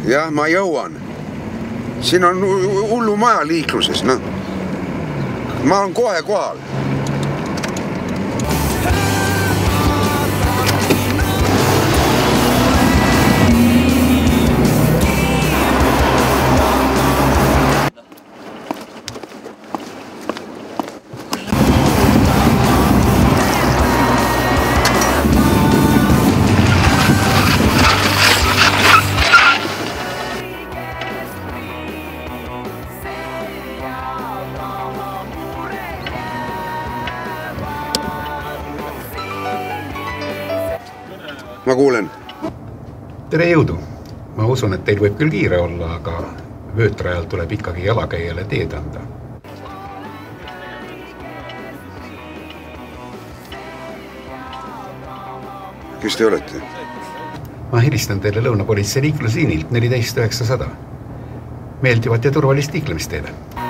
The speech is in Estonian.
Jah, ma jõuan. Siin on hullu maja liikluses, noh. Ma olen kohe kohal. Ma kuulen. Tere jõudu! Ma usun, et teil võib küll kiire olla, aga vöötrajal tuleb ikkagi jalakäijale teed anda. Kes te olete? Ma helistan teile Lõunapolitsei liiklusliinilt 14900. Meeldivat ja turvalist liiklemist teile!